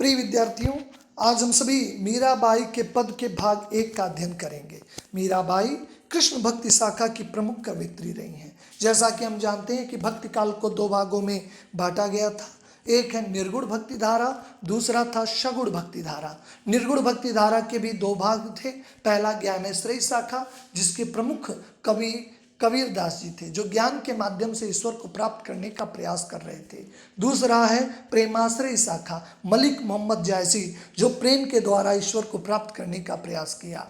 प्रिय विद्यार्थियों, आज हम सभी मीराबाई के पद के भाग 1 का अध्ययन करेंगे। मीराबाई कृष्ण भक्ति शाखा की प्रमुख कवयित्री रही हैं। जैसा कि हम जानते हैं कि भक्ति काल को 2 भागों में बांटा गया था। एक है निर्गुण भक्ति धारा, दूसरा था सगुण भक्ति धारा। निर्गुण भक्ति धारा के भी 2 भाग थे। पहला ज्ञानेश्वरी शाखा, जिसके प्रमुख कवि कबीर दास जी थे, जो ज्ञान के माध्यम से ईश्वर को प्राप्त करने का प्रयास कर रहे थे। दूसरा है प्रेमाश्रय शाखा, मलिक मोहम्मद जायसी, जो प्रेम के द्वारा ईश्वर को प्राप्त करने का प्रयास किया।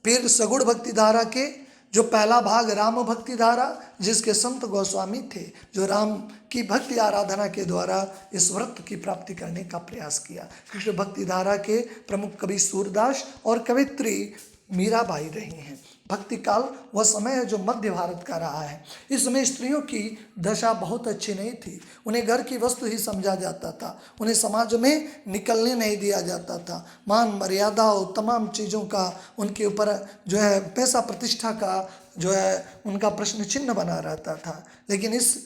फिर सगुण भक्ति धारा के जो पहला भाग राम भक्ति धारा, जिसके संत गोस्वामी थे, जो राम की भक्ति आराधना के द्वारा ईश्वरत्व की प्राप्ति करने का प्रयास किया। कृष्ण भक्ति धारा के प्रमुख कवि सूरदास और कवयित्री मीराबाई रही हैं। भक्ति काल वह समय है जो मध्य भारत का रहा है। इस समय स्त्रियों की दशा बहुत अच्छी नहीं थी। उन्हें घर की वस्तु ही समझा जाता था, उन्हें समाज में निकलने नहीं दिया जाता था। मान मर्यादा और तमाम चीज़ों का उनके ऊपर जो है पैसा प्रतिष्ठा का जो है उनका प्रश्न चिन्ह बना रहता था। लेकिन इस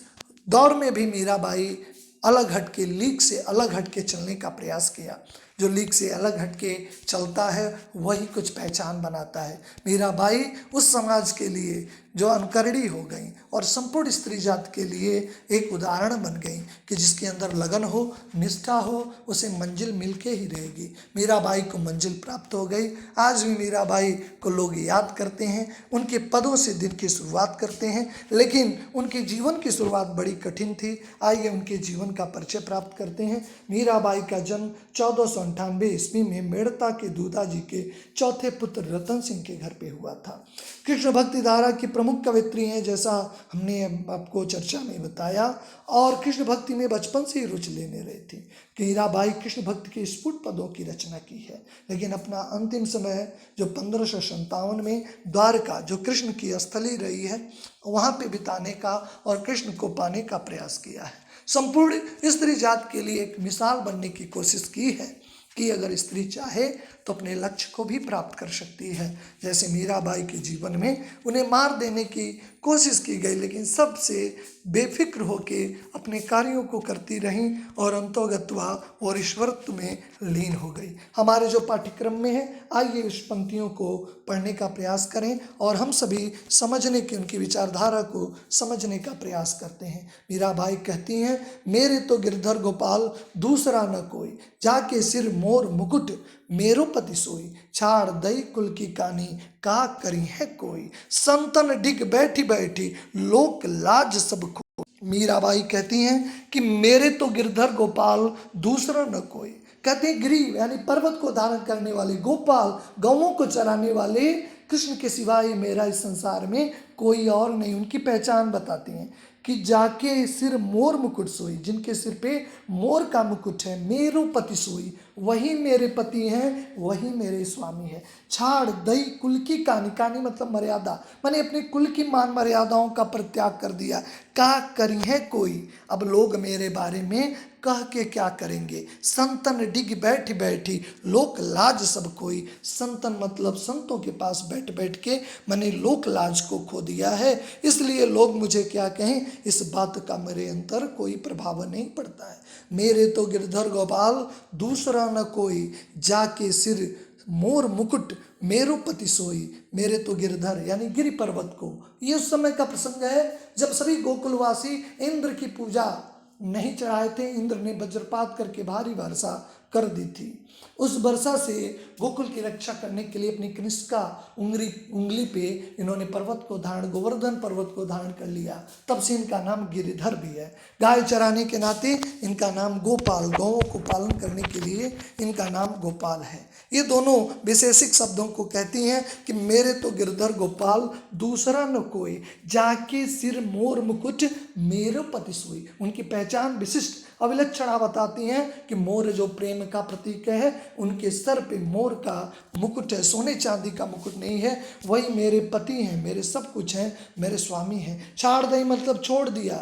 दौर में भी मीराबाई अलग हटके, लीक से अलग हटके चलने का प्रयास किया। जो लीक से अलग हटके चलता है वही कुछ पहचान बनाता है। मीराबाई उस समाज के लिए जो अनुकरणीय हो गई और संपूर्ण स्त्री जात के लिए एक उदाहरण बन गई कि जिसके अंदर लगन हो, निष्ठा हो, उसे मंजिल मिलके ही रहेगी। मीराबाई को मंजिल प्राप्त हो गई। आज भी मीराबाई को लोग याद करते हैं, उनके पदों से दिन की शुरुआत करते हैं, लेकिन उनके जीवन की शुरुआत बड़ी कठिन थी। आइए उनके जीवन का परिचय प्राप्त करते हैं। मीराबाई का जन्म 1498 ईस्वी में मेड़ता के दूधा जी के चौथे पुत्र रतन सिंह के घर पे हुआ था। कृष्ण भक्ति धारा की प्रमुख कवयित्री हैं, जैसा हमने आपको चर्चा में बताया, और कृष्ण भक्ति में बचपन से ही रुचि लेने रही थी। मीराबाई कृष्ण भक्ति के स्फुट पदों की रचना की है, लेकिन अपना अंतिम समय जो 1557 में द्वारका, जो कृष्ण की स्थली रही है, वहाँ पे बिताने का और कृष्ण को पाने का प्रयास किया है। संपूर्ण स्त्री जात के लिए एक मिसाल बनने की कोशिश की है कि अगर स्त्री चाहे तो अपने लक्ष्य को भी प्राप्त कर सकती है। जैसे मीराबाई के जीवन में उन्हें मार देने की कोशिश की गई, लेकिन सबसे बेफिक्र होके अपने कार्यों को करती रहीं और अंतोगत्वा और ईश्वरत्व में लीन हो गई। हमारे जो पाठ्यक्रम में है, आइए उस पंक्तियों को पढ़ने का प्रयास करें और हम सभी समझने की, उनकी विचारधारा को समझने का प्रयास करते हैं। मीराबाई कहती हैं, मेरे तो गिरधर गोपाल दूसरा न कोई, जाके सिर मोर मुकुट मेरो पति सोई, छाड़ दई कुल की कानी का करी है कोई, संतन डिग बैठी बैठी लोक लाज सब खो। मीराबाई कहती हैं कि मेरे तो गिरधर गोपाल दूसरा न कोई। कहते हैं गिरी यानी पर्वत को धारण करने वाले, गोपाल गौओं को चराने वाले कृष्ण के सिवाय मेरा इस संसार में कोई और नहीं। उनकी पहचान बताते हैं कि जाके सिर मोर मुकुट सोई, जिनके सिर पे मोर का मुकुट है, मेरो पति सोई, वही मेरे पति हैं, वही मेरे स्वामी है। छाड़ दई कुल की कानी, कानी मतलब मर्यादा, मैंने अपने कुल की मान मर्यादाओं का परित्याग कर दिया। का करी है कोई, अब लोग मेरे बारे में कह के क्या करेंगे। संतन डिग बैठी बैठी लोक लाज सब कोई, संतन मतलब संतों के पास बैठ बैठ के मैंने लोक लाज को खो दिया है, इसलिए लोग मुझे क्या कहें, इस बात का मेरे अंतर कोई प्रभाव नहीं पड़ता है। मेरे तो गिरधर गोपाल दूसरा न कोई, जाके सिर मोर मुकुट मेरो पति सोई, मेरे तो गिरधर यानी गिरि पर्वत को। ये उस समय का प्रसंग है जब सभी गोकुलवासी इंद्र की पूजा नहीं चढ़ाए थे। इंद्र ने वज्रपात करके भारी वर्षा कर दी थी। उस वर्षा से गोकुल की रक्षा करने के लिए अपनी कनिष्का उंगली पे इन्होंने पर्वत को धारण, गोवर्धन पर्वत को धारण कर लिया। तब से इनका नाम गिरिधर भी है। गाय चराने के नाते इनका नाम गोपाल, गौओं को पालन करने के लिए इनका नाम गोपाल है। ये दोनों विशेषिक शब्दों को कहती हैं कि मेरे तो गिरधर गोपाल दूसरा न कोई, जाके सिर मोर मुकुट मेरो पति सोई। उनकी पहचान विशिष्ट अविलक्षणा बताती हैं कि मोर जो प्रेम का प्रतीक है, उनके सर पे मोर का मुकुट है, सोने चांदी का मुकुट नहीं है। वही मेरे पति हैं, मेरे सब कुछ हैं, मेरे स्वामी हैं। छाड़ दई मतलब छोड़ दिया,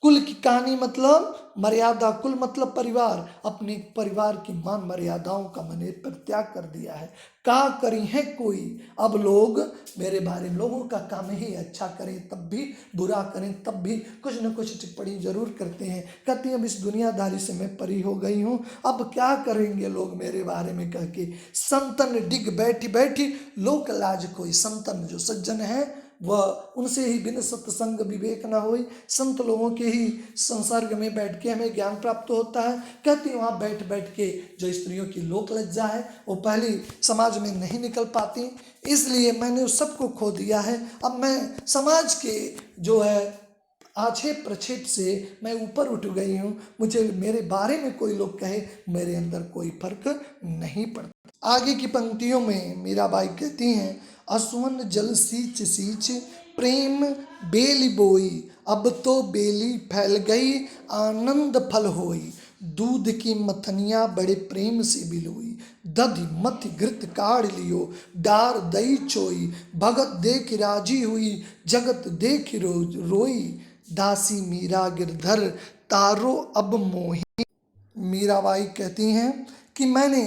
कुल की कहानी मतलब मर्यादा, कुल मतलब परिवार, अपने परिवार की मान मर्यादाओं का मैंने परित्याग कर दिया है। का करी है कोई, अब लोग मेरे बारे में, लोगों का काम ही अच्छा करें तब भी, बुरा करें तब भी कुछ न कुछ टिप्पणी जरूर करते हैं। कहती हैं अब इस दुनियादारी से मैं परी हो गई हूँ, अब क्या करेंगे लोग मेरे बारे में कह के। संतन डिग बैठी बैठी लोक लाज कोई, संतन जो सज्जन है वह उनसे ही बिन सत्संग विवेक न होई, संत लोगों के ही संसर्ग में बैठ के हमें ज्ञान प्राप्त होता है। कहती हैं वहाँ बैठ बैठ के जो स्त्रियों की लोक लज्जा है वो पहले समाज में नहीं निकल पाती, इसलिए मैंने उस सबको खो दिया है। अब मैं समाज के जो है आक्षेप प्रक्षेप से मैं ऊपर उठ गई हूँ, मुझे मेरे बारे में कोई लोग कहे मेरे अंदर कोई फर्क नहीं पड़ता। आगे की पंक्तियों में मीराबाई कहती हैं, असुवन जल सींच सींच प्रेम बेली बोई, अब तो बेली फैल गई आनंद फल होई, दूध की मथनिया बड़े प्रेम से बिलोई, दधि मथि घृत काढ़ लियो डार दई चोई, भगत देख राजी हुई जगत देख रोई, दासी मीरा गिरधर तारो अब मोही। मीराबाई कहती हैं कि मैंने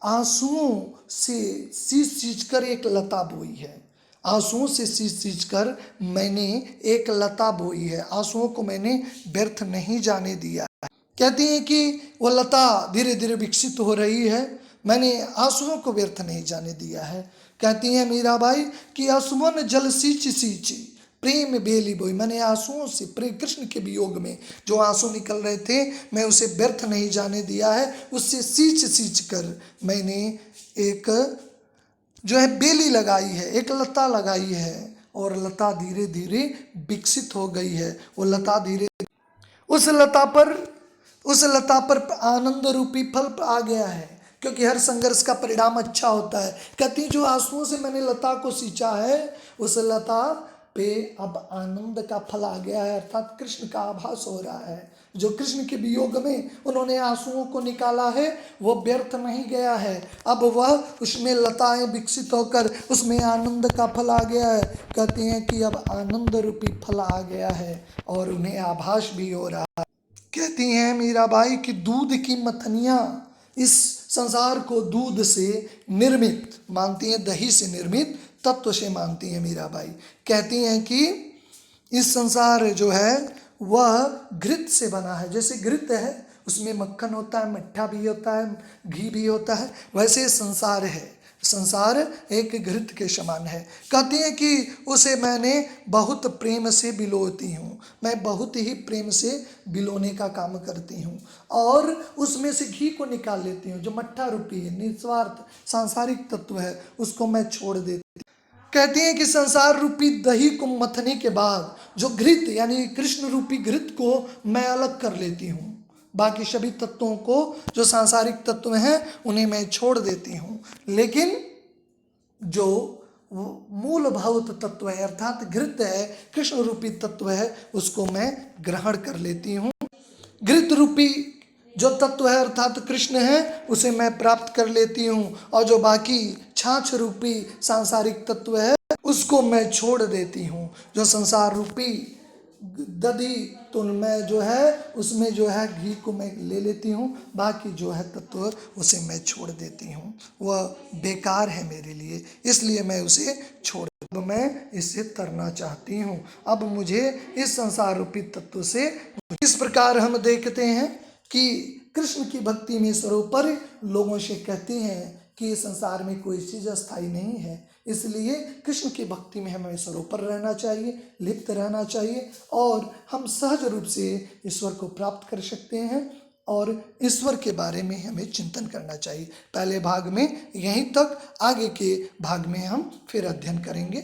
आंसुओं से सींच सींच कर एक लता बोई है, आंसुओं से सींच सींच कर मैंने एक लता बोई है, आंसुओं को मैंने व्यर्थ नहीं जाने दिया है। कहती हैं कि वो लता धीरे धीरे विकसित हो रही है, मैंने आंसुओं को व्यर्थ नहीं जाने दिया है। कहती हैं मीराबाई कि आंसुओं ने जल सींच सींची प्रेम बेली बोई, मैंने आंसुओं से प्रेम कृष्ण के वियोग में जो आंसू निकल रहे थे मैं उसे व्यर्थ नहीं जाने दिया है, उससे सींच सींच कर मैंने एक जो है बेली लगाई है, एक लता लगाई है, और लता धीरे धीरे विकसित हो गई है। वो लता धीरे उस लता पर आनंद रूपी फल आ गया है, क्योंकि हर संघर्ष का परिणाम अच्छा होता है। कहती जो आंसुओं से मैंने लता को सींचा है उस लता पे अब आनंद का फल आ गया है, अर्थात कृष्ण का आभास हो रहा है। जो कृष्ण के वियोग में उन्होंने आंसुओं को निकाला है वो व्यर्थ नहीं गया है, अब वह उसमें लताएं विकसित होकर उसमें आनंद का फल आ गया है। कहती हैं कि अब आनंद रूपी फल आ गया है और उन्हें आभास भी हो रहा है। कहती हैं मीराबाई कि दूध की मथनियाँ इस संसार को दूध से निर्मित मानती हैं, दही से निर्मित तत्व से मानती हैं मीराबाई। कहती हैं कि इस संसार जो है वह घृत से बना है, जैसे घृत है उसमें मक्खन होता है, मिठा भी होता है, घी भी होता है, वैसे संसार है, संसार एक घृत के समान है। कहती हैं कि उसे मैंने बहुत प्रेम से बिलोती हूँ, मैं बहुत ही प्रेम से बिलोने का काम करती हूँ और उसमें से घी को निकाल लेती हूँ, जो मट्ठा रूपी है निस्वार्थ सांसारिक तत्व है उसको मैं छोड़ देती हूँ। कहती हैं कि संसार रूपी दही को मथने के बाद जो घृत यानी कृष्ण रूपी घृत को मैं अलग कर लेती हूँ, बाकी सभी तत्वों को जो सांसारिक तत्व हैं उन्हें मैं छोड़ देती हूँ, लेकिन जो मूल भौत तत्व है अर्थात घृत है, कृष्ण रूपी तत्व है, उसको मैं ग्रहण कर लेती हूँ। घृत रूपी जो तत्व है अर्थात कृष्ण है उसे मैं प्राप्त कर लेती हूँ और जो बाकी छाछ रूपी सांसारिक तत्व है उसको मैं छोड़ देती हूँ। जो संसार रूपी दधी तो मैं जो है उसमें जो है घी को मैं ले लेती हूँ, बाकी जो है तत्व उसे मैं छोड़ देती हूँ, वह बेकार है मेरे लिए, इसलिए मैं उसे छोड़, अब मैं इससे तरना चाहती हूँ, अब मुझे इस संसार रूपी तत्व से। इस प्रकार हम देखते हैं कि कृष्ण की भक्ति में सरोपर लोगों से कहते हैं कि संसार में कोई चीज़ अस्थायी नहीं है, इसलिए कृष्ण की भक्ति में हमें सरोपर रहना चाहिए, लिप्त रहना चाहिए और हम सहज रूप से ईश्वर को प्राप्त कर सकते हैं और ईश्वर के बारे में हमें चिंतन करना चाहिए। पहले भाग में यहीं तक, आगे के भाग में हम फिर अध्ययन करेंगे।